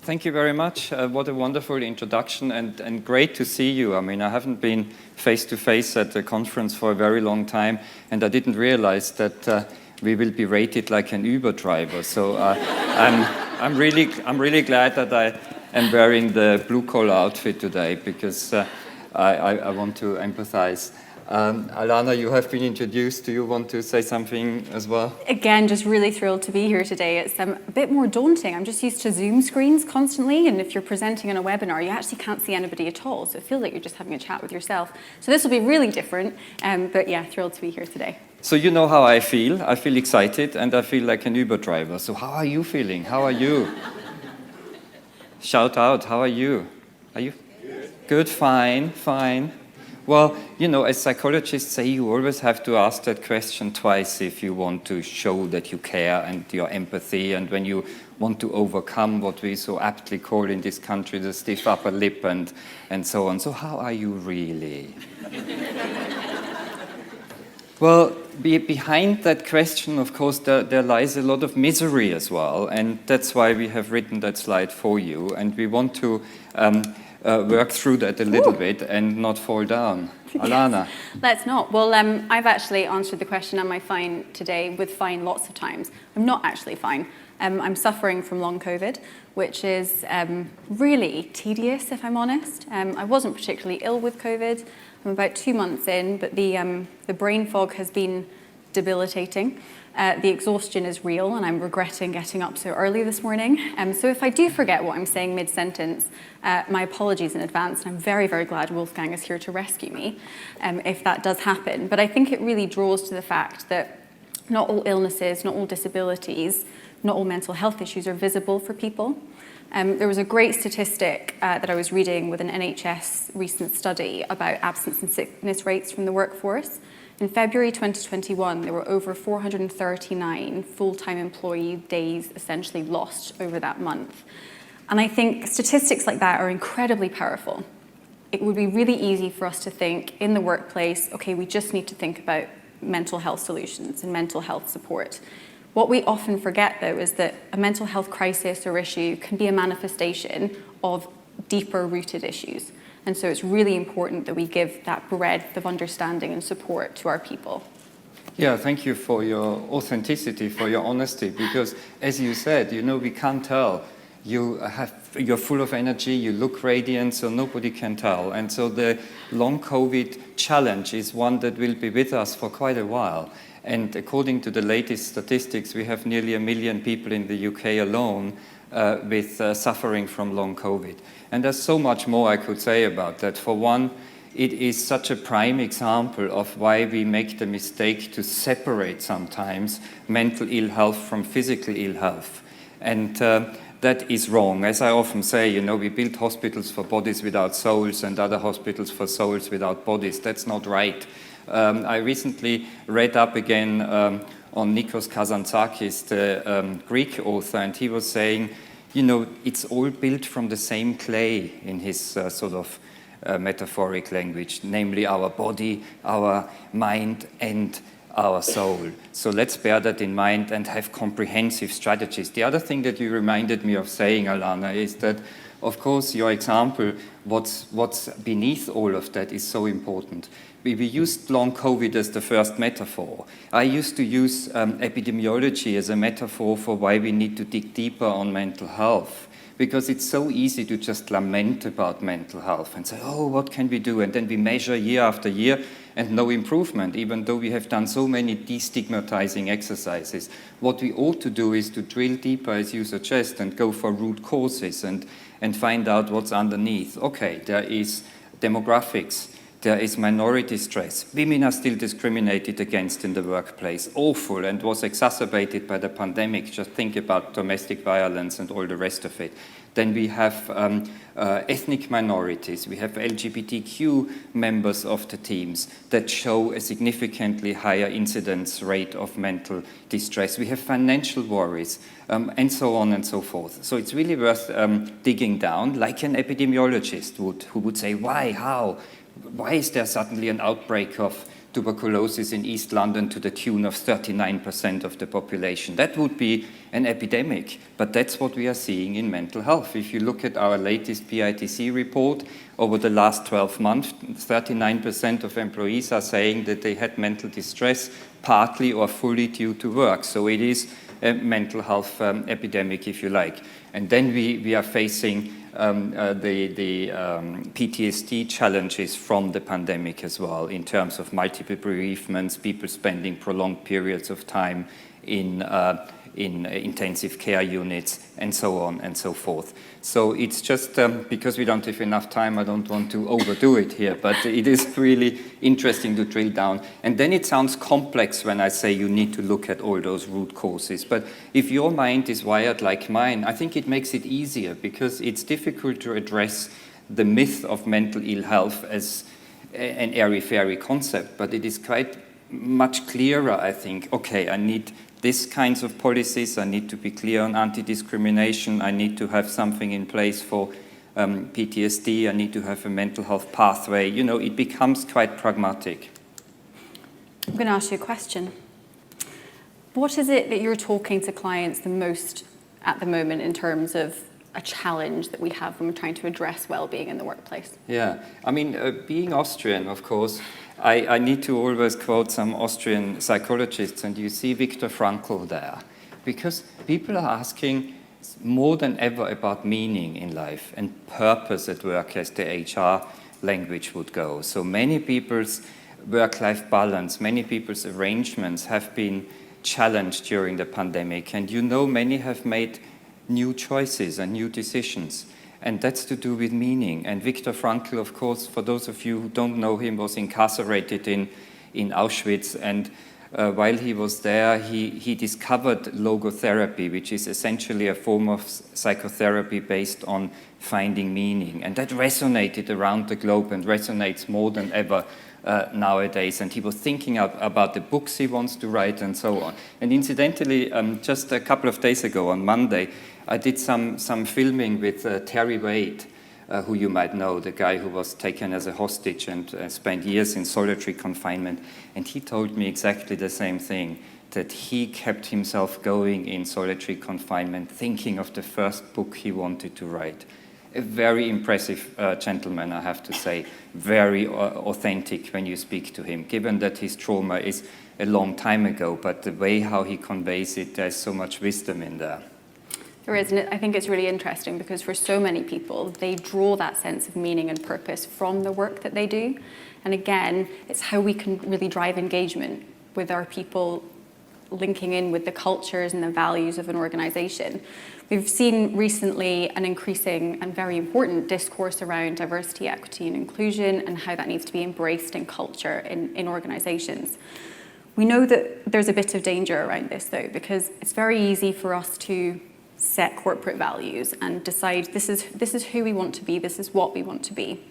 thank you very much. What a wonderful introduction and great to see you. I mean, I haven't been face-to-face at the conference for a very long time, and I didn't realize that we will be rated like an Uber driver. So I'm really glad that I am wearing the blue-collar outfit today because I want to empathize. Alana, you have been introduced. Do you want to say something as well? Again, just really thrilled to be here today. It's a bit more daunting. I'm just used to Zoom screens constantly, and if you're presenting on a webinar, you actually can't see anybody at all, so it feels like you're just having a chat with yourself. So this will be really different, but yeah, thrilled to be here today. So you know how I feel. I feel excited, and I feel like an Uber driver. So how are you feeling? How are you? Shout out, how are you? Are you? Good, fine. Well, you know, as psychologists say, you always have to ask that question twice if you want to show that you care and your empathy, and when you want to overcome what we so aptly call in this country the stiff upper lip and so on. So how are you really? Well, behind that question, of course, there lies a lot of misery as well, and that's why we have written that slide for you, and we want to work through that a little bit and not fall down. Alana? Let's not. Well, I've actually answered the question, am I fine today, with fine lots of times. I'm not actually fine. I'm suffering from long COVID, which is really tedious, if I'm honest. I wasn't particularly ill with COVID. I'm about 2 months in, but the brain fog has been debilitating. The exhaustion is real, and I'm regretting getting up so early this morning. So if I do forget what I'm saying mid-sentence, my apologies in advance, and I'm very, very glad Wolfgang is here to rescue me if that does happen. But I think it really draws to the fact that not all illnesses, not all disabilities, not all mental health issues are visible for people. There was a great statistic that I was reading with an NHS recent study about absence and sickness rates from the workforce. In February 2021, there were over 439 full-time employee days essentially lost over that month. And I think statistics like that are incredibly powerful. It would be really easy for us to think in the workplace, okay, we just need to think about mental health solutions and mental health support. What we often forget, though, is that a mental health crisis or issue can be a manifestation of deeper rooted issues. And so it's really important that we give that breadth of understanding and support to our people. Yeah, thank you for your authenticity, for your honesty, because as you said, you know, we can't tell. You're full of energy, you look radiant, so nobody can tell. And so the long COVID challenge is one that will be with us for quite a while. And according to the latest statistics, we have nearly 1 million people in the UK alone with suffering from long COVID. And there's so much more I could say about that. For one, it is such a prime example of why we make the mistake to separate sometimes mental ill health from physical ill health. And that is wrong. As I often say, you know, we build hospitals for bodies without souls and other hospitals for souls without bodies. That's not right. I recently read up again on Nikos Kazantzakis, the Greek author, and he was saying, you know, it's all built from the same clay in his sort of metaphoric language, namely our body, our mind, and our soul. So let's bear that in mind and have comprehensive strategies. The other thing that you reminded me of saying, Alana, is that, of course, your example, what's beneath all of that is so important. We used long COVID as the first metaphor. I used to use epidemiology as a metaphor for why we need to dig deeper on mental health, because it's so easy to just lament about mental health and say, oh, what can we do? And then we measure year after year and no improvement, even though we have done so many destigmatizing exercises. What we ought to do is to drill deeper, as you suggest, and go for root causes and find out what's underneath. Okay, there is demographics. There is minority stress. Women are still discriminated against in the workplace. Awful, and was exacerbated by the pandemic. Just think about domestic violence and all the rest of it. Then we have ethnic minorities. We have LGBTQ members of the teams that show a significantly higher incidence rate of mental distress. We have financial worries, and so on and so forth. So it's really worth digging down, like an epidemiologist who would say, why, how? Why is there suddenly an outbreak of tuberculosis in East London to the tune of 39% of the population. That would be an epidemic, but that's what we are seeing in mental health. If you look at our latest PITC report, over the last 12 months, 39% of employees are saying that they had mental distress, partly or fully due to work. So it is a mental health epidemic, if you like. And then we are facing the PTSD challenges from the pandemic as well, in terms of multiple bereavements, people spending prolonged periods of time in intensive care units, and so on and so forth. So it's just because we don't have enough time, I don't want to overdo it here, but it is really interesting to drill down. And then it sounds complex when I say you need to look at all those root causes. But if your mind is wired like mine, I think it makes it easier, because it's difficult to address the myth of mental ill health as an airy-fairy concept, but it is quite much clearer, I think. Okay, I need these kinds of policies, I need to be clear on anti-discrimination, I need to have something in place for PTSD, I need to have a mental health pathway. You know, it becomes quite pragmatic. I'm going to ask you a question. What is it that you're talking to clients the most at the moment in terms of a challenge that we have when we're trying to address well-being in the workplace? Yeah, I mean, being Austrian, of course, I need to always quote some Austrian psychologists, and you see Viktor Frankl there, because people are asking more than ever about meaning in life and purpose at work, as the HR language would go. So many people's work-life balance, many people's arrangements have been challenged during the pandemic, and you know, many have made new choices and new decisions. And that's to do with meaning. And Viktor Frankl, of course, for those of you who don't know him, was incarcerated in Auschwitz. And while he was there, he discovered logotherapy, which is essentially a form of psychotherapy based on finding meaning. And that resonated around the globe and resonates more than ever nowadays. And he was thinking about the books he wants to write and so on. And incidentally, just a couple of days ago, on Monday, I did some filming with Terry Wade, who you might know, the guy who was taken as a hostage and spent years in solitary confinement. And he told me exactly the same thing, that he kept himself going in solitary confinement, thinking of the first book he wanted to write. A very impressive gentleman, I have to say, very authentic when you speak to him, given that his trauma is a long time ago, but the way how he conveys it, there's so much wisdom in there. There is, and I think it's really interesting because for so many people, they draw that sense of meaning and purpose from the work that they do. And again, it's how we can really drive engagement with our people, linking in with the cultures and the values of an organization. We've seen recently an increasing and very important discourse around diversity, equity, and inclusion, and how that needs to be embraced in culture in organizations. We know that there's a bit of danger around this, though, because it's very easy for us to set corporate values and decide this is who we want to be, this is what we want to be.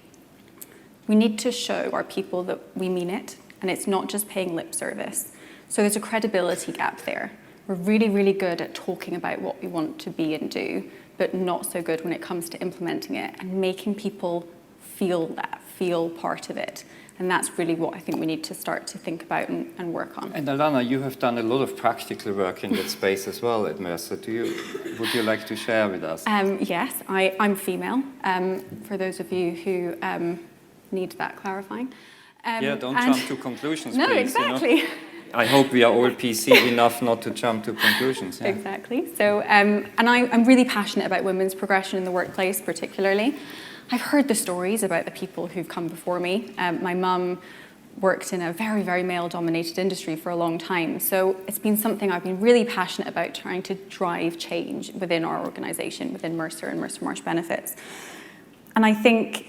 We need to show our people that we mean it, and it's not just paying lip service. So there's a credibility gap there. We're really, really good at talking about what we want to be and do, but not so good when it comes to implementing it and making people feel part of it. And that's really what I think we need to start to think about and work on. And Alana, you have done a lot of practical work in that space as well at Mercer. Would you like to share with us? Yes, I'm female, for those of you who need that clarifying. Don't jump to conclusions, no, please. No, exactly. You know? I hope we are all PC enough not to jump to conclusions. Yeah. Exactly. So, and I'm really passionate about women's progression in the workplace, particularly. I've heard the stories about the people who've come before me. My mum worked in a very, very male-dominated industry for a long time. So it's been something I've been really passionate about, trying to drive change within our organisation, within Mercer and Mercer Marsh Benefits. And I think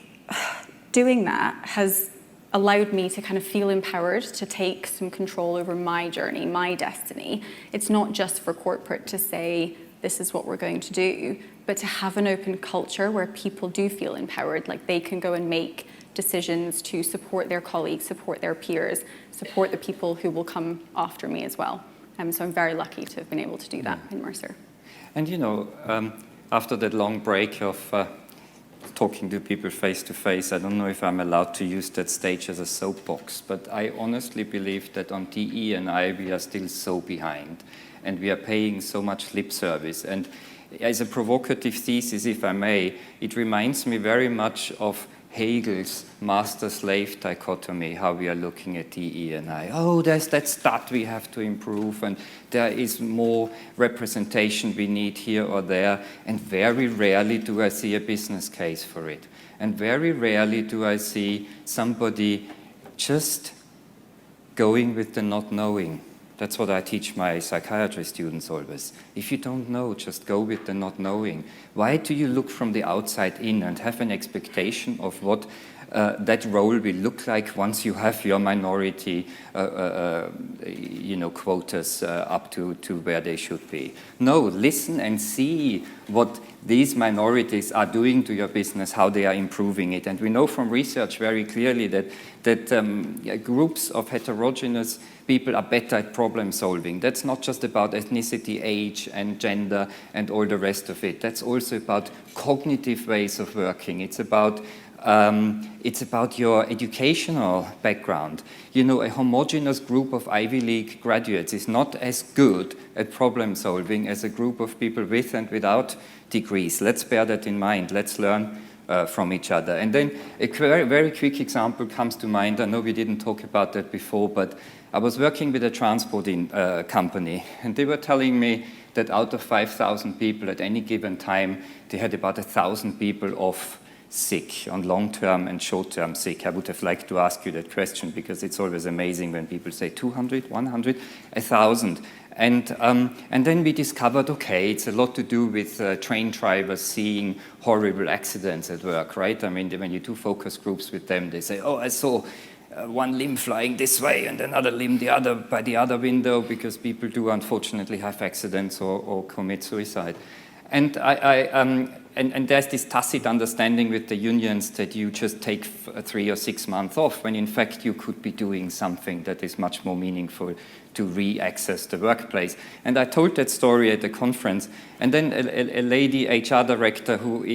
doing that has allowed me to kind of feel empowered to take some control over my journey, my destiny. It's not just for corporate to say, this is what we're going to do, but to have an open culture where people do feel empowered, like they can go and make decisions to support their colleagues, support their peers, support the people who will come after me as well. So I'm very lucky to have been able to do that in Mercer. And you know, after that long break of talking to people face to face. I don't know if I'm allowed to use that stage as a soapbox, but I honestly believe that on DE&I we are still so behind, and we are paying so much lip service. And as a provocative thesis, if I may, it reminds me very much of Hegel's master-slave dichotomy, how we are looking at DE&I. Oh, there's that stat we have to improve, and there is more representation we need here or there, and very rarely do I see a business case for it. And very rarely do I see somebody just going with the not knowing. That's what I teach my psychiatry students always. If you don't know, just go with the not knowing. Why do you look from the outside in and have an expectation of what that role will look like once you have your minority quotas up to where they should be? No, listen and see what these minorities are doing to your business, how they are improving it. And we know from research very clearly that groups of heterogeneous people are better at problem solving. That's not just about ethnicity, age, and gender, and all the rest of it. That's also about cognitive ways of working. It's about your educational background. You know, a homogeneous group of Ivy League graduates is not as good at problem solving as a group of people with and without degrees. Let's bear that in mind. Let's learn from each other. And then a very, very quick example comes to mind. I know we didn't talk about that before, but I was working with a transport company, and they were telling me that out of 5,000 people at any given time, they had about 1,000 people off sick, on long-term and short-term sick. I would have liked to ask you that question, because it's always amazing when people say 200, 100, 1,000. And then we discovered, okay, it's a lot to do with train drivers seeing horrible accidents at work, right? I mean, when you do focus groups with them, they say, oh, I saw one limb flying this way and another limb by the other window, because people do unfortunately have accidents or commit suicide. And and there's this tacit understanding with the unions that you just take 3 or 6 months off, when in fact you could be doing something that is much more meaningful to re-access the workplace. And I told that story at the conference, and then a lady HR director who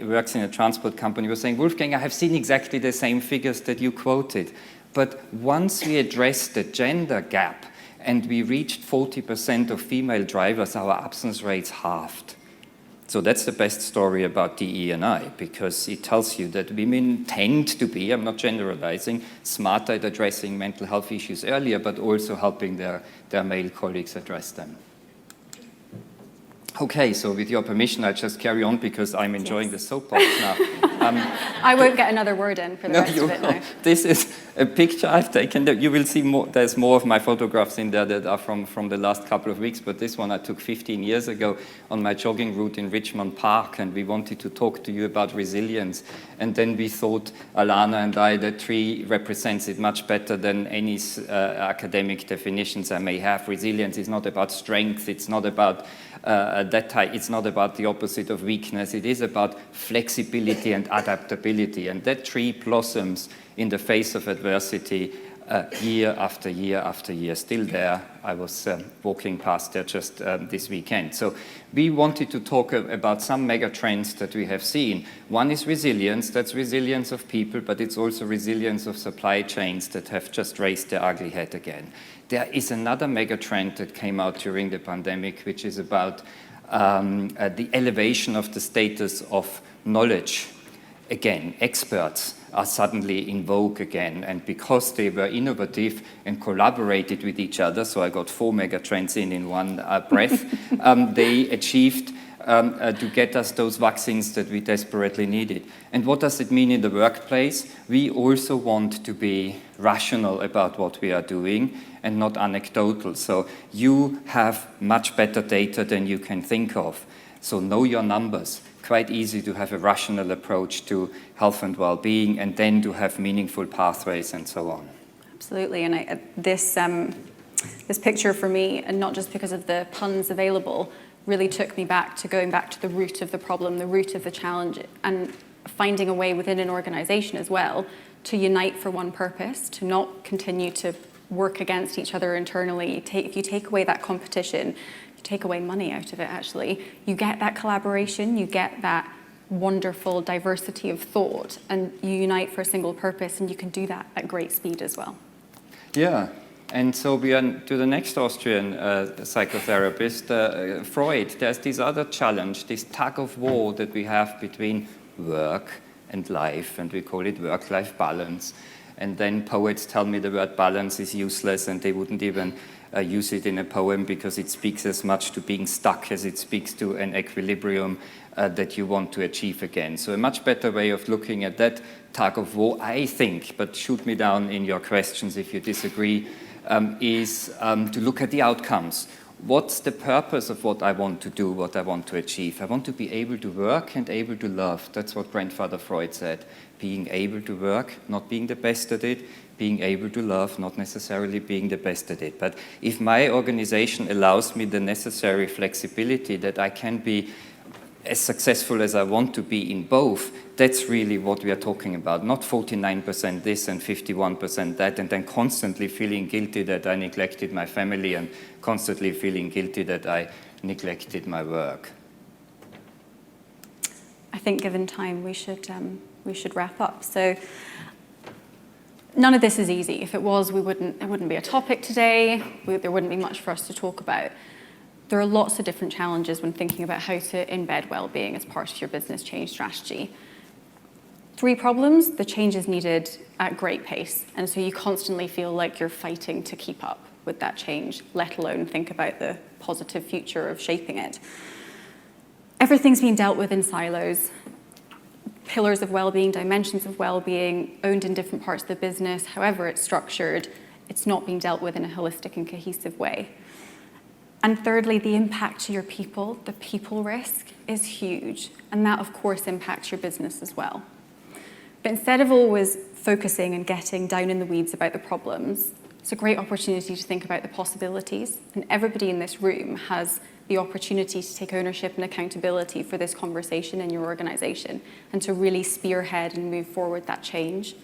works in a transport company was saying, Wolfgang, I have seen exactly the same figures that you quoted, but once we addressed the gender gap and we reached 40% of female drivers, our absence rates halved. So that's the best story about DE&I, because it tells you that women tend to be, I'm not generalizing, smarter at addressing mental health issues earlier, but also helping their male colleagues address them. Okay, so with your permission, I'll just carry on, because I'm enjoying the soapbox now. I won't get another word in for the rest of it now. This is a picture I've taken. You will see more. There's more of my photographs in there that are from the last couple of weeks, but this one I took 15 years ago on my jogging route in Richmond Park, and we wanted to talk to you about resilience. And then we thought, Alana and I, that tree represents it much better than any academic definitions I may have. Resilience is not about strength. It's not about it's not about the opposite of weakness. It is about flexibility and adaptability. And that tree blossoms in the face of adversity year after year after year. Still there. I was walking past there just this weekend. So we wanted to talk about some mega trends that we have seen. One is resilience. That's resilience of people, but it's also resilience of supply chains that have just raised their ugly head again. There is another mega trend that came out during the pandemic, which is about the elevation of the status of knowledge. Again, experts are suddenly in vogue again, and because they were innovative and collaborated with each other, so I got 4 mega trends in one breath, they achieved to get us those vaccines that we desperately needed. And what does it mean in the workplace? We also want to be rational about what we are doing and not anecdotal. So you have much better data than you can think of. So know your numbers. Quite easy to have a rational approach to health and well-being, and then to have meaningful pathways and so on. Absolutely, and this picture for me, and not just because of the puns available, really took me back to going back to the root of the problem, the root of the challenge, and finding a way within an organization as well to unite for one purpose, to not continue to work against each other internally. If you take away that competition, you take away money out of it actually, you get that collaboration, you get that wonderful diversity of thought, and you unite for a single purpose, and you can do that at great speed as well. Yeah. And so we are to the next Austrian psychotherapist, Freud. There's this other challenge, this tug of war that we have between work and life, and we call it work-life balance. And then poets tell me the word balance is useless, and they wouldn't even use it in a poem because it speaks as much to being stuck as it speaks to an equilibrium that you want to achieve again. So a much better way of looking at that tug of war, I think, but shoot me down in your questions if you disagree, is to look at the outcomes. What's the purpose of what I want to do, what I want to achieve? I want to be able to work and able to love. That's what grandfather Freud said. Being able to work, not being the best at it, being able to love, not necessarily being the best at it. But if my organization allows me the necessary flexibility that I can be as successful as I want to be in both, that's really what we are talking about. Not 49% this and 51% that, and then constantly feeling guilty that I neglected my family and constantly feeling guilty that I neglected my work. I think given time, we should wrap up. So none of this is easy. If it was, it wouldn't be a topic today. There wouldn't be much for us to talk about. There are lots of different challenges when thinking about how to embed well-being as part of your business change strategy. 3 problems: the change is needed at great pace, and so you constantly feel like you're fighting to keep up with that change, let alone think about the positive future of shaping it. Everything's being dealt with in silos. Pillars of well-being, dimensions of well-being, owned in different parts of the business, however it's structured, it's not being dealt with in a holistic and cohesive way. And thirdly, the impact to your people, the people risk, is huge. And that, of course, impacts your business as well. But instead of always focusing and getting down in the weeds about the problems, it's a great opportunity to think about the possibilities. And everybody in this room has the opportunity to take ownership and accountability for this conversation in your organization and to really spearhead and move forward that change.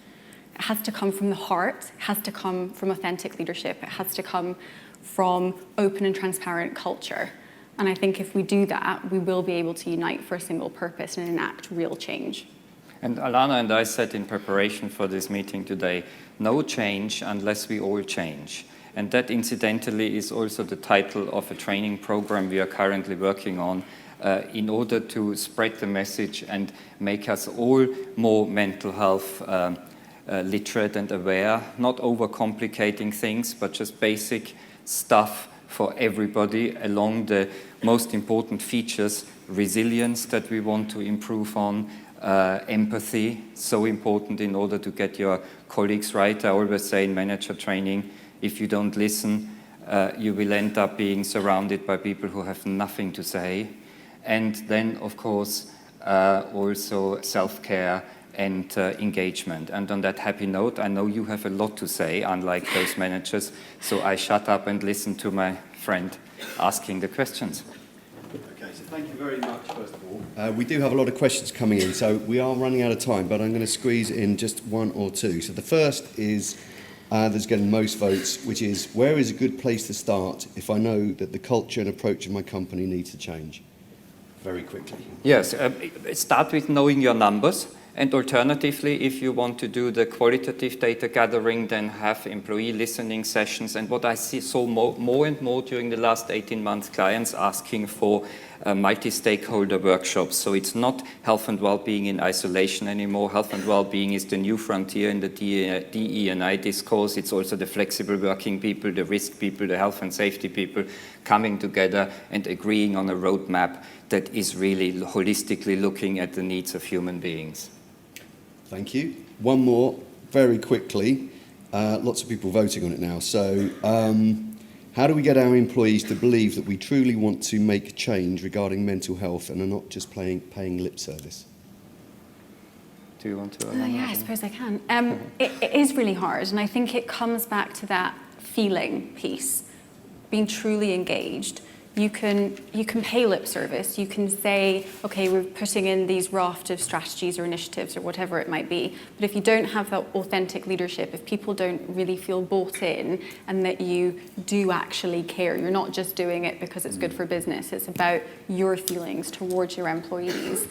It has to come from the heart. It has to come from authentic leadership. It has to come from open and transparent culture. And I think if we do that, we will be able to unite for a single purpose and enact real change. And Alana and I said in preparation for this meeting today, no change unless we all change. And that incidentally is also the title of a training program we are currently working on in order to spread the message and make us all more mental health literate and aware, not overcomplicating things, but just basic stuff for everybody along the most important features: resilience that we want to improve on, empathy, so important in order to get your colleagues right. I always say in manager training, if you don't listen, you will end up being surrounded by people who have nothing to say. And then, of course, also self-care and engagement. And on that happy note, I know you have a lot to say, unlike those managers, so I shut up and listen to my friend asking the questions. Okay, so thank you very much, first of all. We do have a lot of questions coming in, so we are running out of time, but I'm going to squeeze in just 1 or 2. So the first is, that's getting most votes, which is, where is a good place to start if I know that the culture and approach of my company needs to change? Very quickly. Yes, start with knowing your numbers. And alternatively, if you want to do the qualitative data gathering, then have employee listening sessions. And what I saw more and more during the last 18 months, clients asking for multi-stakeholder workshops. So it's not health and well-being in isolation anymore. Health and well-being is the new frontier in the DE&I discourse. It's also the flexible working people, the risk people, the health and safety people coming together and agreeing on a roadmap that is really holistically looking at the needs of human beings. Thank you. One more, very quickly. Lots of people voting on it now. So how do we get our employees to believe that we truly want to make change regarding mental health and are not just paying lip service? Do you want to? Yeah, I suppose I can. It is really hard, and I think it comes back to that feeling piece, being truly engaged. You can pay lip service. You can say, okay, we're putting in these raft of strategies or initiatives or whatever it might be. But if you don't have that authentic leadership, if people don't really feel bought in and that you do actually care, you're not just doing it because it's good for business. It's about your feelings towards your employees.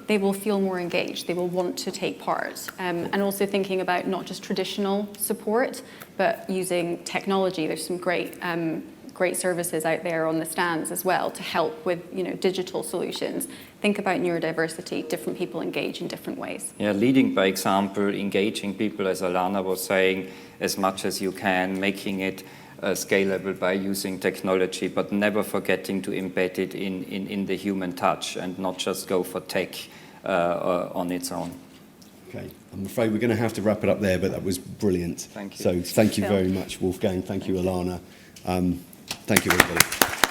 they will feel more engaged, they will want to take part. And also thinking about not just traditional support, but using technology. There's some great services out there on the stands as well to help with, digital solutions. Think about neurodiversity, different people engage in different ways. Yeah, leading by example, engaging people, as Alana was saying, as much as you can, making it scalable by using technology, but never forgetting to embed it in the human touch and not just go for tech on its own. Okay, I'm afraid we're going to have to wrap it up there, but that was brilliant. Thank you. So thank you very much, Wolfgang. Thank you, Alana. Thank you, everybody.